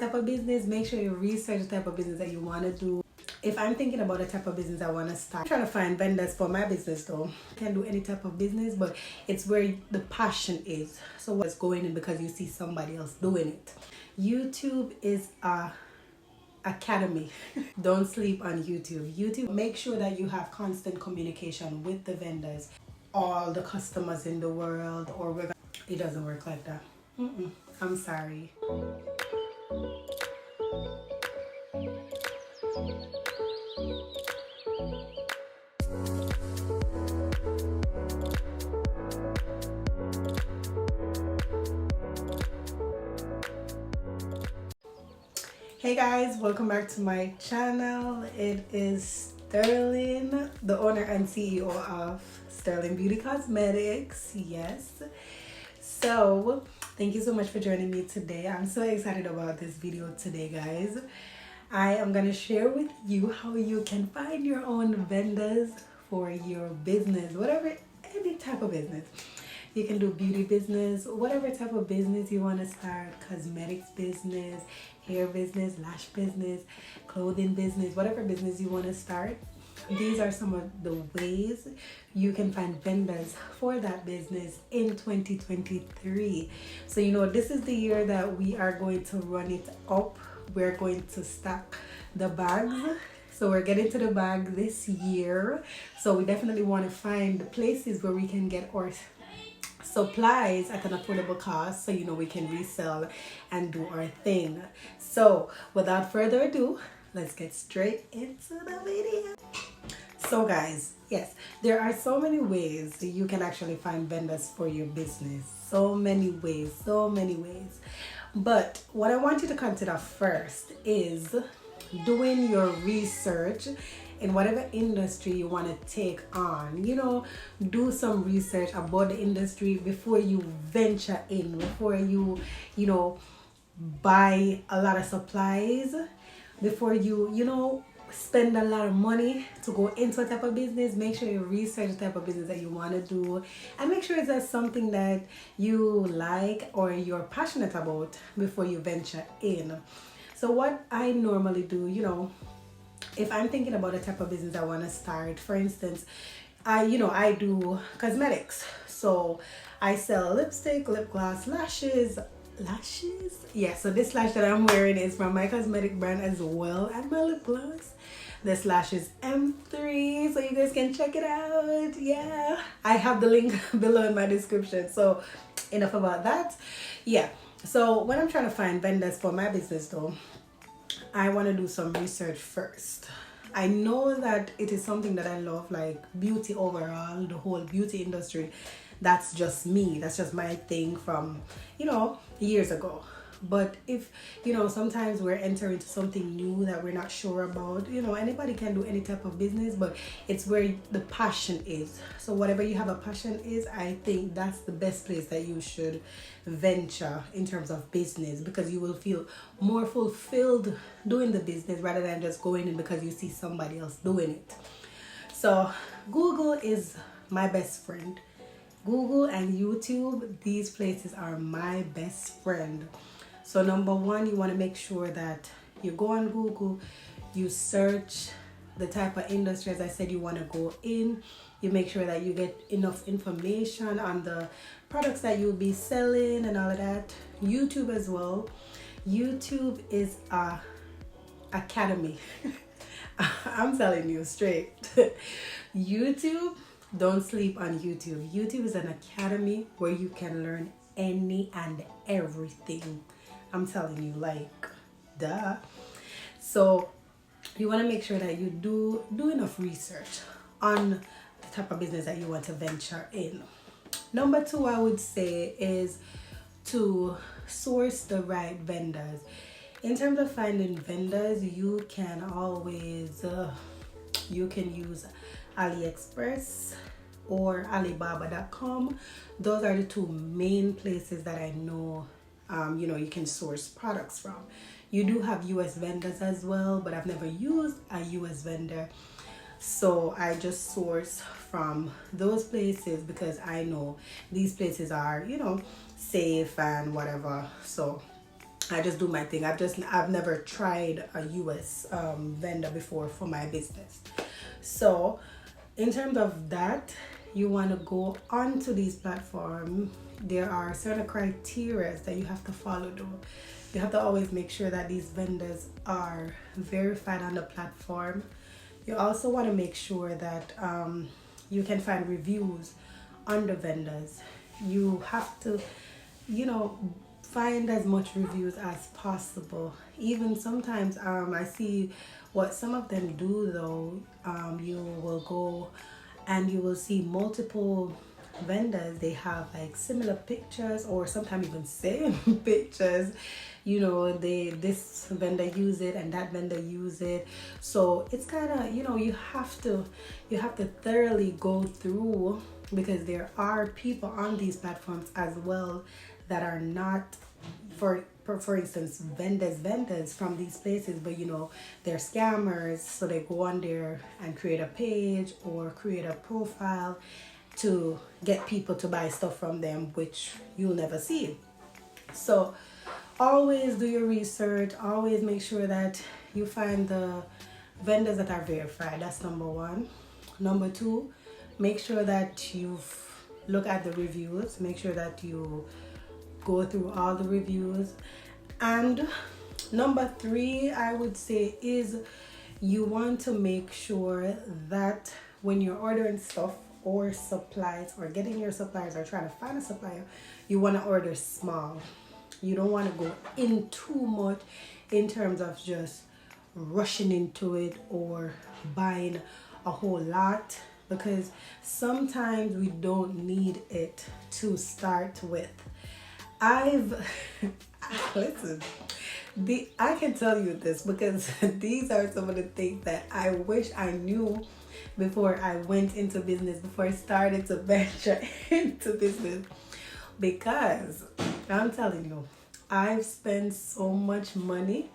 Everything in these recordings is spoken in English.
type of business, make sure you research the type of business that you want to do. If I'm thinking about a type of business I want to start, I'm trying to find vendors for my business though. I can do any type of business, but it's where the passion is. So what's going in because you see somebody else doing it. YouTube is a academy. Don't sleep on YouTube. Make sure that you have constant communication with the vendors, all the customers in the world, or whether it doesn't work like that. I'm sorry. Hey guys, welcome back to my channel. It is Sterling, the owner and CEO of Sterling Beauty Cosmetics. Yes. So thank you so much for joining me today. I'm so excited about this video today, guys. I am going to share with you how you can find your own vendors for your business, whatever, any type of business. You can do beauty business, whatever type of business you want to start, cosmetics business, hair business, lash business, clothing business, whatever business you want to start. These are some of the ways you can find vendors for that business in 2023. So, this is the year that we are going to run it up. We're going to stack the bags. So we're getting to the bag this year. So we definitely want to find places where we can get our supplies at an affordable cost, so we can resell and do our thing. So without further ado, let's get straight into the video. So guys, yes, there are so many ways that you can actually find vendors for your business. So many ways. But what I want you to consider first is doing your research in whatever industry you want to take on. Do some research about the industry before you venture in, before you buy a lot of supplies, before you spend a lot of money to go into a type of business. Make sure you research the type of business that you want to do, and make sure it's something that you like or you're passionate about before you venture in. So what I normally do, if I'm thinking about a type of business I want to start, for instance, I do cosmetics. So I sell lipstick, lip gloss, lashes. Yeah, so this lash that I'm wearing is from my cosmetic brand as well, and my lip gloss. This lash is M3, so you guys can check it out. Yeah, I have the link below in my description. So enough about that. Yeah, so when I'm trying to find vendors for my business though, I want to do some research first. I know that it is something that I love, like beauty overall, the whole beauty industry. That's just me. That's just my thing from, years ago. But if, sometimes we're entering into something new that we're not sure about, anybody can do any type of business, but it's where the passion is. So whatever you have a passion is, I think that's the best place that you should venture in terms of business, because you will feel more fulfilled doing the business rather than just going in because you see somebody else doing it. So Google is my best friend. Google and YouTube, these places are my best friend. So number one, you want to make sure that you go on Google, you search the type of industry, as I said, you want to go in. You make sure that you get enough information on the products that you'll be selling and all of that. YouTube as well. YouTube is a academy. I'm telling you straight. YouTube, don't sleep on YouTube. YouTube is an academy where you can learn any and everything. I'm telling you, like, duh. So you want to make sure that you do enough research on the type of business that you want to venture in. Number two, I would say, is to source the right vendors. In terms of finding vendors, you can always you can use AliExpress or Alibaba.com. Those are the two main places that I know you can source products from. You do have US vendors as well, but I've never used a US vendor. So I just source from those places because I know these places are, safe and whatever. So I just do my thing. I've never tried a US vendor before for my business. So in terms of that, you want to go onto these platforms. There are certain criteria that you have to follow though. You have to always make sure that these vendors are verified on the platform. You also want to make sure that you can find reviews on the vendors. You have to, you know, find as much reviews as possible. Even sometimes I see what some of them do though. You will go and you will see multiple vendors. They have like similar pictures or sometimes even same pictures. You know, this vendor use it and that vendor use it. So it's kind of, you know, you have to thoroughly go through, because there are people on these platforms as well that are not, for instance, vendors from these places, but you know, they're scammers. So they go on there and create a page or create a profile to get people to buy stuff from them, which you'll never see. So always do your research. Always make sure that you find the vendors that are verified. That's number one. Number two, make sure that you've look at the reviews. Make sure that you go through all the reviews. And number three, I would say, is you want to make sure that when you're ordering stuff or supplies or getting your suppliers or trying to find a supplier, you want to order small. You don't want to go in too much in terms of just rushing into it or buying a whole lot, because sometimes we don't need it to start with. Listen, I can tell you this because these are some of the things that I wish I knew before I went into business, before I started to venture into business. Because I'm telling you, I've spent so much money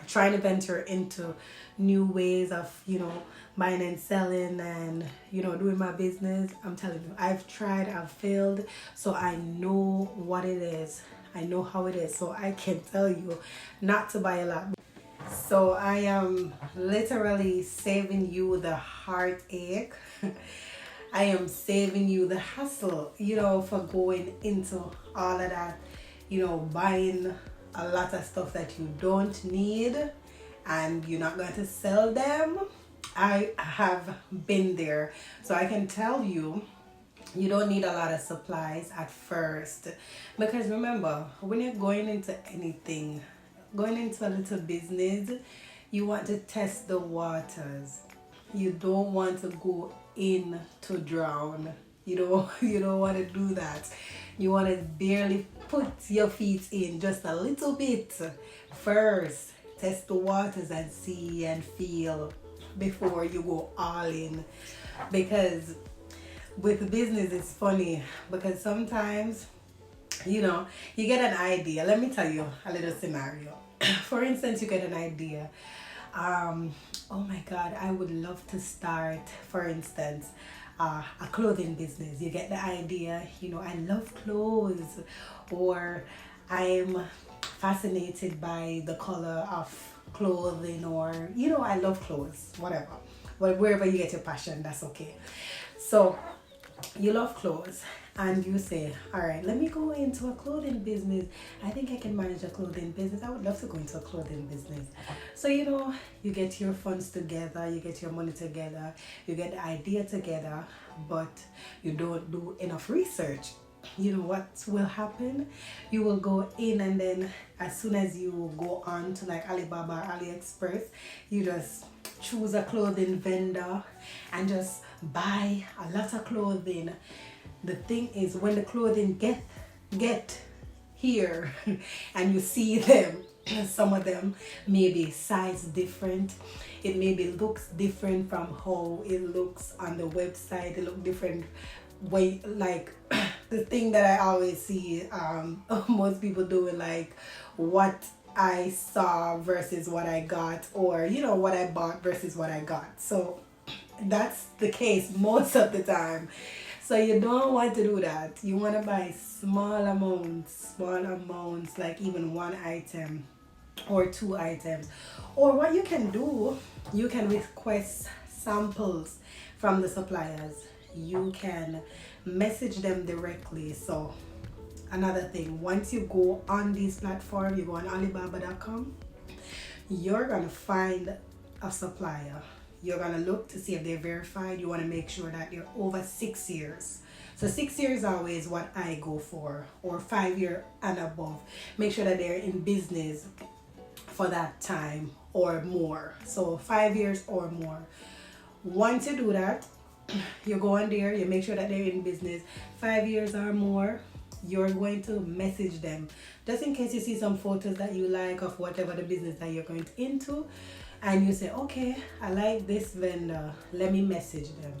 trying to venture into new ways of, you know, buying and selling and, you know, doing my business. I'm telling you, I've tried, I've failed, so I know what it is. I know how it is, so I can tell you not to buy a lot. So I am literally saving you the heartache. I am saving you the hassle, you know, for going into all of that, you know, buying a lot of stuff that you don't need and you're not going to sell them. I have been there, so I can tell you, you don't need a lot of supplies at first, because remember, when you're going into anything, going into a little business, you want to test the waters. You don't want to go in to drown. You don't want to do that. You want to barely put your feet in just a little bit first. Test the waters and see and feel before you go all in. Because with business, it's funny because sometimes, you know, you get an idea. Let me tell you a little scenario. For instance, you get an idea. Oh my God, I would love to start, for instance, a clothing business. You get the idea, you know, I love clothes, or I'm fascinated by the color of clothing, or, you know, I love clothes, whatever. Well, wherever you get your passion, that's okay. So you love clothes and you say, all right, let me go into a clothing business. I think I can manage a clothing business. I would love to go into a clothing business. So, you know, you get your funds together, you get your money together, you get the idea together, but you don't do enough research. You know what will happen? You will go in, and then as soon as you go on to like Alibaba, AliExpress, you just choose a clothing vendor and just buy a lot of clothing. The thing is, when the clothing get here and you see them, some of them may be size different. It maybe looks different from how it looks on the website. It look different way, like the thing that I always see most people doing, like what I saw versus what I got, or you know, what I bought versus what I got. So that's the case most of the time. So you don't want to do that. You want to buy small amounts, like even one item or two items. Or what you can do, you can request samples from the suppliers. You can message them directly. So another thing, once you go on these platforms, you go on Alibaba.com, you're gonna find a supplier. You're gonna look to see if they're verified. You want to make sure that they're over 6 years. So 6 years is always what I go for, or 5 year and above. Make sure that they're in business for that time or more. So 5 years or more. Once you do that, you go on there, you make sure that they're in business 5 years or more. You're going to message them just in case you see some photos that you like of whatever the business that you're going into, and you say, okay, I like this vendor, let me message them.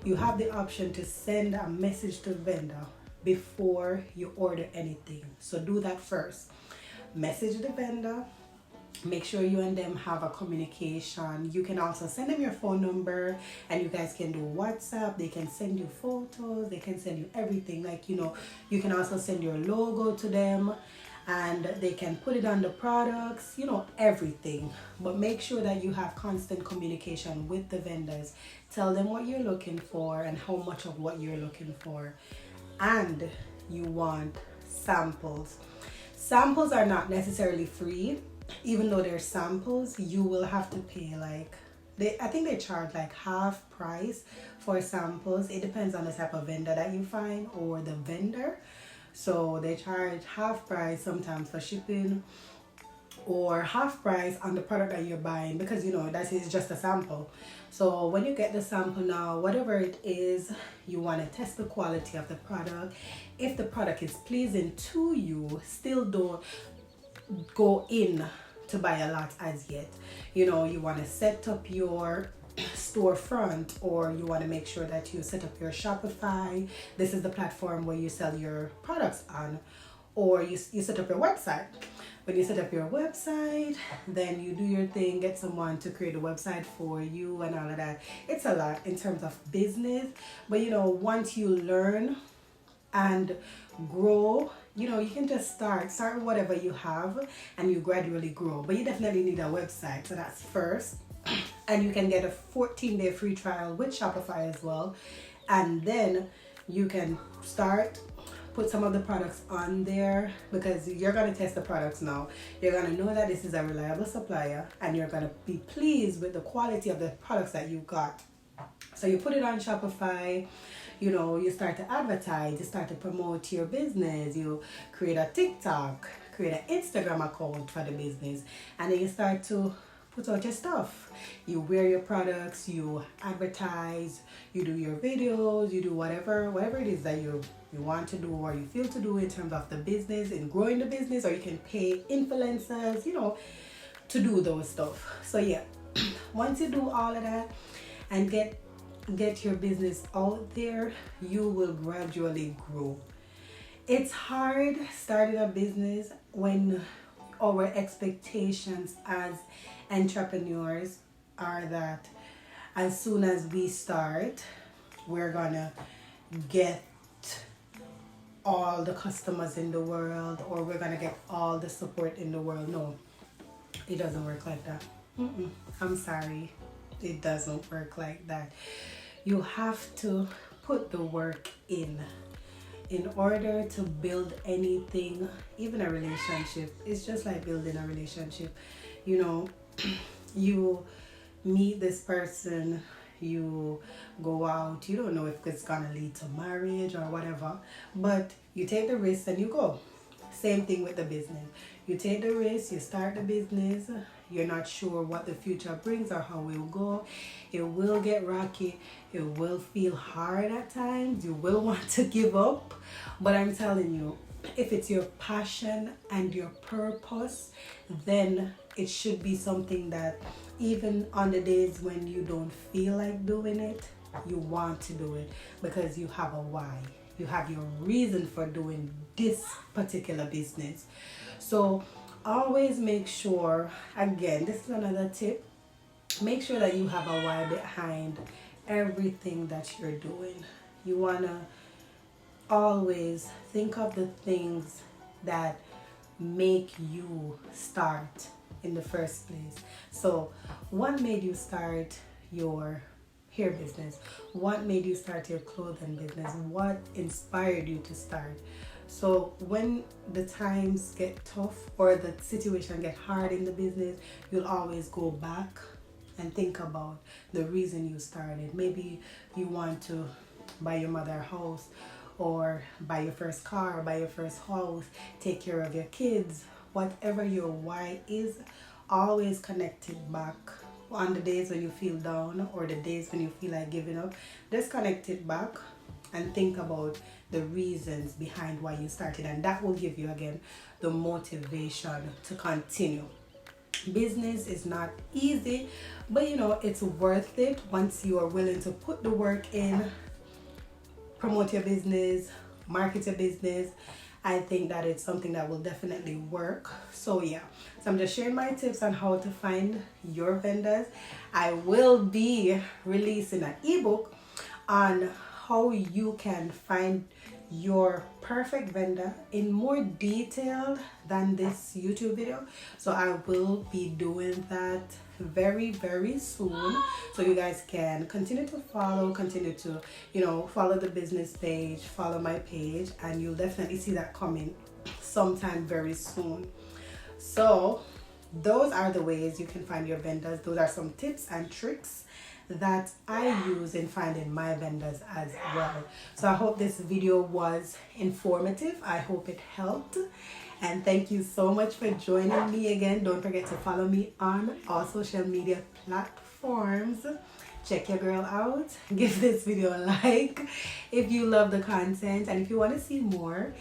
You have the option to send a message to the vendor before you order anything. So do that first. Message the vendor. Make sure you and them have a communication. You can also send them your phone number, and you guys can do WhatsApp. They can send you photos. They can send you everything. Like, you can also send your logo to them, and they can put it on the products, everything. But make sure that you have constant communication with the vendors. Tell them what you're looking for and how much of what you're looking for. And you want samples. Samples are not necessarily free. Even though they're samples, you will have to pay I think they charge like half price for samples. It depends on the type of vendor that you find or the vendor. So they charge half price sometimes for shipping, or half price on the product that you're buying, because that is just a sample. So when you get the sample now, whatever it is, you want to test the quality of the product. If the product is pleasing to you, still don't go in to buy a lot as yet. You want to set up your storefront, or you want to make sure that you set up your Shopify. This is the platform where you sell your products on, or you set up your website. When you set up your website, then you do your thing, get someone to create a website for you and all of that. It's a lot in terms of business, but once you learn and grow, you can just start with whatever you have, and you gradually grow. But you definitely need a website, so that's first. And you can get a 14-day free trial with Shopify as well, and then you can put some of the products on there, because you're going to test the products now. You're going to know that this is a reliable supplier, and you're going to be pleased with the quality of the products that you got. So you put it on Shopify. You start to advertise, you start to promote your business, you create a TikTok, create an Instagram account for the business, and then you start to put out your stuff. You wear your products, you advertise, you do your videos, you do whatever it is that you want to do, or you feel to do in terms of the business and growing the business, or you can pay influencers, to do those stuff. So yeah, once you do all of that and get your business out there, you will gradually grow. It's hard starting a business when our expectations as entrepreneurs are that as soon as we start, we're gonna get all the customers in the world, or we're gonna get all the support in the world. No, it doesn't work like that. I'm sorry, it doesn't work like that. You have to put the work in order to build anything. Even a relationship, it's just like building a relationship. You meet this person, you go out, you don't know if it's gonna lead to marriage or whatever, but you take the risk and you go. Same thing with the business. You take the risk, you start the business, you're not sure what the future brings or how it will go. It will get rocky, it will feel hard at times, you will want to give up, but I'm telling you, if it's your passion and your purpose, then it should be something that even on the days when you don't feel like doing it, you want to do it, because you have a why. You have your reason for doing this particular business. So always make sure, again, this is another tip, make sure that you have a why behind everything that you're doing. You want to always think of the things that make you start in the first place. So, what made you start your hair business? What made you start your clothing business? What inspired you to start? So when the times get tough or the situation get hard in the business, you'll always go back and think about the reason you started. Maybe you want to buy your mother a house, or buy your first car, buy your first house, take care of your kids. Whatever your why is, always connect it back. On the days when you feel down or the days when you feel like giving up, just connect it back and think about the reasons behind why you started, and that will give you again the motivation to continue. Business is not easy, but it's worth it once you are willing to put the work in, promote your business, market your business. I think that it's something that will definitely work. So yeah, so I'm just sharing my tips on how to find your vendors. I will be releasing an ebook on how you can find your perfect vendor in more detail than this YouTube video. So I will be doing that very, very soon, so you guys can continue to continue to follow the business page, follow my page, and you'll definitely see that coming sometime very soon. So those are the ways you can find your vendors. Those are some tips and tricks that I use in finding my vendors as well. So I hope this video was informative. I hope it helped. And thank you so much for joining me again. Don't forget to follow me on all social media platforms. Check your girl out. Give this video a like if you love the content. And if you want to see more,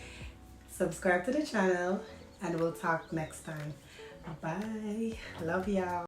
subscribe to the channel. And we'll talk next time. Bye. Love y'all.